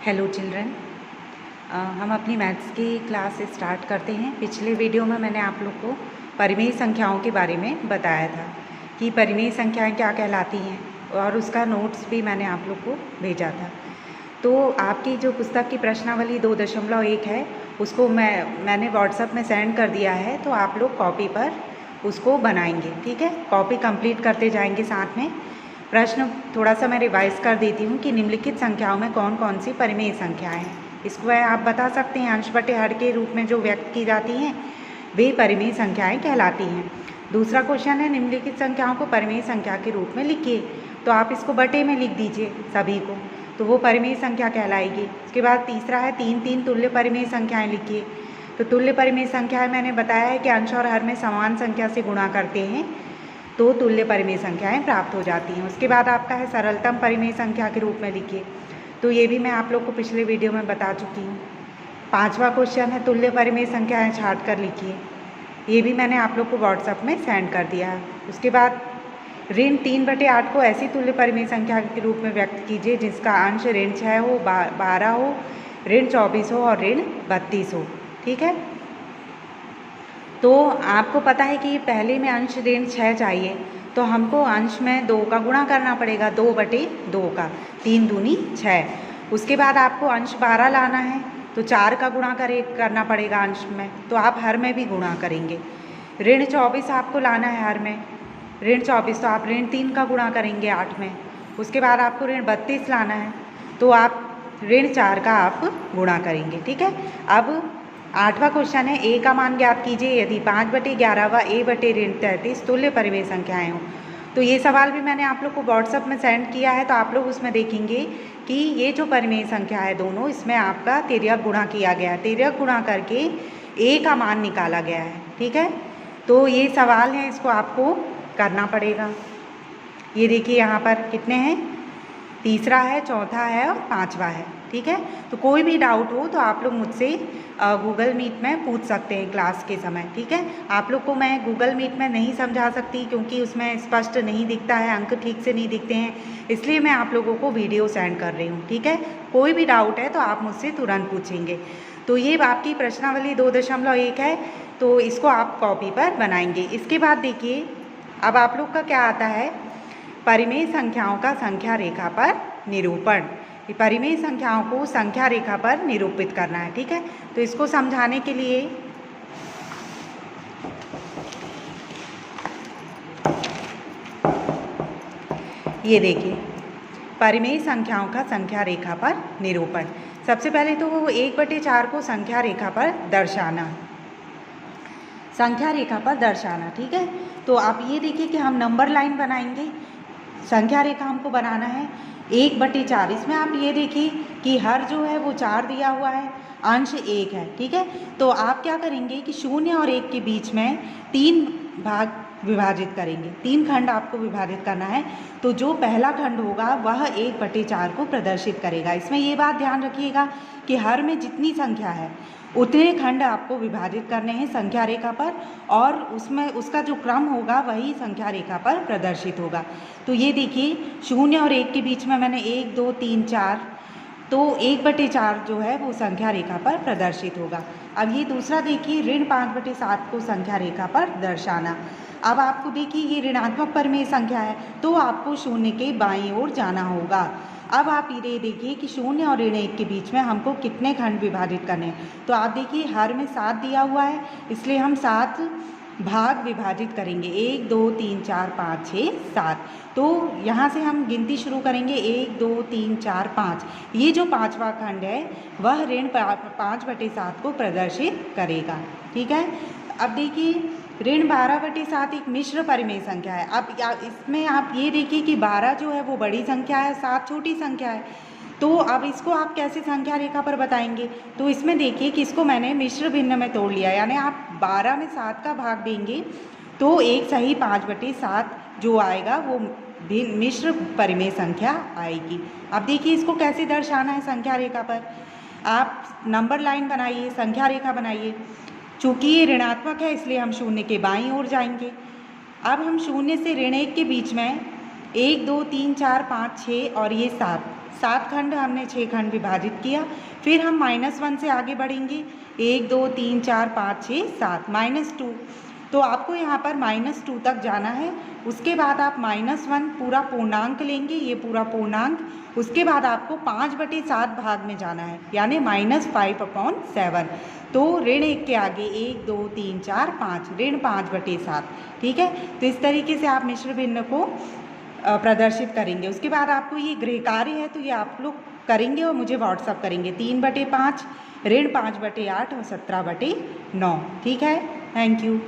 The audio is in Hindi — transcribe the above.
हेलो चिल्ड्रन, हम अपनी मैथ्स की क्लास स्टार्ट करते हैं। पिछले वीडियो में मैंने आप लोग को परिमेय संख्याओं के बारे में बताया था कि परिमेय संख्याएं क्या कहलाती हैं, और उसका नोट्स भी मैंने आप लोग को भेजा था। तो आपकी जो पुस्तक की प्रश्नावली 2.1 है उसको मैंने व्हाट्सएप में सेंड कर दिया है, तो आप लोग कॉपी पर उसको बनाएंगे। ठीक है, कॉपी कंप्लीट करते जाएंगे साथ में। प्रश्न थोड़ा सा मैं रिवाइज कर देती हूँ कि निम्नलिखित संख्याओं में कौन कौन सी परिमेय संख्याएं हैं। इसको आप बता सकते हैं, अंश बटे हर के रूप में जो व्यक्त की जाती हैं वे परिमेय संख्याएं कहलाती हैं। दूसरा क्वेश्चन है, निम्नलिखित संख्याओं को परिमेय संख्या के रूप में लिखिए। तो आप इसको बटे में लिख दीजिए सभी को, तो वो परिमेय संख्या कहलाएगी। उसके बाद तीसरा है, 3 तुल्य परिमेय संख्याएं लिखिए। तो तुल्य परिमेय संख्याएं मैंने बताया है कि अंश और हर में समान संख्या से गुणा करते हैं तो तुल्य परिमेय संख्याएं प्राप्त हो जाती हैं। उसके बाद आपका है सरलतम परिमेय संख्या के रूप में लिखिए। तो ये भी मैं आप लोग को पिछले वीडियो में बता चुकी हूँ। पांचवा क्वेश्चन है, तुल्य परिमेय संख्याएं छाट कर लिखिए। ये भी मैंने आप लोग को व्हाट्सएप में सेंड कर दिया है। उसके बाद ऋण 3/8 को ऐसी तुल्य परिमेय संख्या के रूप में व्यक्त कीजिए जिसका अंश ऋण 6 हो, 12 हो, ऋण 24 हो और ऋण 32 हो। ठीक है, तो आपको पता है कि पहले में अंश ऋण 6 चाहिए, तो हमको अंश में 2 का गुणा करना पड़ेगा, 2/2 का, 3 दूनी 6। उसके बाद आपको अंश 12 लाना है तो 4 का गुणा करना पड़ेगा अंश में, तो आप हर में भी गुणा करेंगे। ऋण 24 आपको लाना है हर में, ऋण 24, तो आप ऋण 3 का गुणा करेंगे 8 में। उसके बाद आपको ऋण 32 लाना है तो आप ऋण 4 का आप गुणा करेंगे। ठीक है, अब 8वां क्वेश्चन है, ए का मान ज्ञात कीजिए यदि 5/11 व a/ऋण 33 तुल्य परिमेय संख्याएं हों। तो ये सवाल भी मैंने आप लोग को व्हाट्सएप में सेंड किया है, तो आप लोग उसमें देखेंगे कि ये जो परिमेय संख्या है दोनों, इसमें आपका तिर्यक गुणा किया गया है, तिर्यक गुणा करके ए का मान निकाला गया है। ठीक है, तो ये सवाल है, इसको आपको करना पड़ेगा। ये देखिए यहाँ पर कितने हैं, तीसरा है, चौथा है और 5वां है। ठीक है, तो कोई भी डाउट हो तो आप लोग मुझसे गूगल मीट में पूछ सकते हैं क्लास के समय। ठीक है, आप लोग को मैं गूगल मीट में नहीं समझा सकती क्योंकि उसमें स्पष्ट नहीं दिखता है, अंक ठीक से नहीं दिखते हैं, इसलिए मैं आप लोगों को वीडियो सेंड कर रही हूँ। ठीक है, कोई भी डाउट है तो आप मुझसे तुरंत पूछेंगे। तो ये आपकी प्रश्नावली 2.1 है, तो इसको आप कॉपी पर बनाएंगे। इसके बाद देखिए, अब आप लोग का क्या आता है, परिमेय संख्याओं का संख्या रेखा पर निरूपण। परिमेय संख्याओं को संख्या रेखा पर निरूपित करना है। ठीक है, तो इसको समझाने के लिए ये देखिए, परिमेय संख्याओं का संख्या रेखा पर निरूपण। सबसे पहले तो वो 1/4 को संख्या रेखा पर दर्शाना, संख्या रेखा पर दर्शाना। ठीक है, तो आप ये देखिए कि हम नंबर लाइन बनाएंगे, संख्या रेखा हमको बनाना है 1/4। इसमें आप ये देखिए कि हर जो है वो 4 दिया हुआ है, अंश 1 है। ठीक है, तो आप क्या करेंगे कि 0 और 1 के बीच में 3 भाग विभाजित करेंगे, 3 खंड आपको विभाजित करना है। तो जो पहला खंड होगा वह 1/4 को प्रदर्शित करेगा। इसमें ये बात ध्यान रखिएगा कि हर में जितनी संख्या है उतने खंड आपको विभाजित करने हैं संख्या रेखा पर, और उसमें उसका जो क्रम होगा वही संख्या रेखा पर प्रदर्शित होगा। तो ये देखिए, 0 और 1 के बीच में मैंने 1, 2, 3, 4, तो 1/4 जो है वो संख्या रेखा पर प्रदर्शित होगा। अब ये दूसरा देखिए, ऋण 5/7 को संख्या रेखा पर दर्शाना। अब आपको देखिए ये ऋणात्मक परिमेय संख्या है, तो आपको 0 के बाईं ओर जाना होगा। अब आप ये देखिए कि 0 और ऋण 1 के बीच में हमको कितने खंड विभाजित करने हैं। तो आप देखिए हर में 7 दिया हुआ है, इसलिए हम 7 भाग विभाजित करेंगे, 1, 2, 3, 4, 5, 6, 7। तो यहाँ से हम गिनती शुरू करेंगे, 1, 2, 3, 4, 5। ये जो 5वां खंड है वह ऋण 5/7 को प्रदर्शित करेगा। ठीक है, अब देखिए ऋण 12/7 एक मिश्र परिमेय संख्या है। अब इसमें आप ये देखिए कि 12 जो है वो बड़ी संख्या है, 7 छोटी संख्या है। तो अब इसको आप कैसे संख्या रेखा पर बताएंगे, तो इसमें देखिए कि इसको मैंने मिश्र भिन्न में तोड़ लिया, यानी आप 12 में 7 का भाग देंगे तो एक सही 5/7 जो आएगा वो मिश्र परिमेय संख्या आएगी। अब देखिए इसको कैसे दर्शाना है संख्या रेखा पर। आप नंबर लाइन बनाइए, संख्या रेखा बनाइए। चूँकि ये ऋणात्मक है इसलिए हम 0 के बाईं ओर जाएंगे। अब हम 0 से ऋण 1 के बीच में 1, 2, 3, 4, 5, 6 और ये 7 7 खंड हमने 6 खंड विभाजित किया। फिर हम -1 से आगे बढ़ेंगे, 1 2 3 4 5 6 7 -2, तो आपको यहाँ पर -2 तक जाना है। उसके बाद आप -1 पूरा पूर्णांक लेंगे, ये पूरा पूर्णांक। उसके बाद आपको 5/7 भाग में जाना है, यानी -5/7। तो ऋण 1 के आगे 1 2 3 4 5, ऋण 5/7। ठीक है, तो इस तरीके से आप मिश्र भिन्न को प्रदर्शित करेंगे। उसके बाद आपको ये गृह कार्य है, तो ये आप लोग करेंगे और मुझे व्हाट्सअप करेंगे। 3/5, ऋण 5/8 और 17/9। ठीक है, थैंक यू।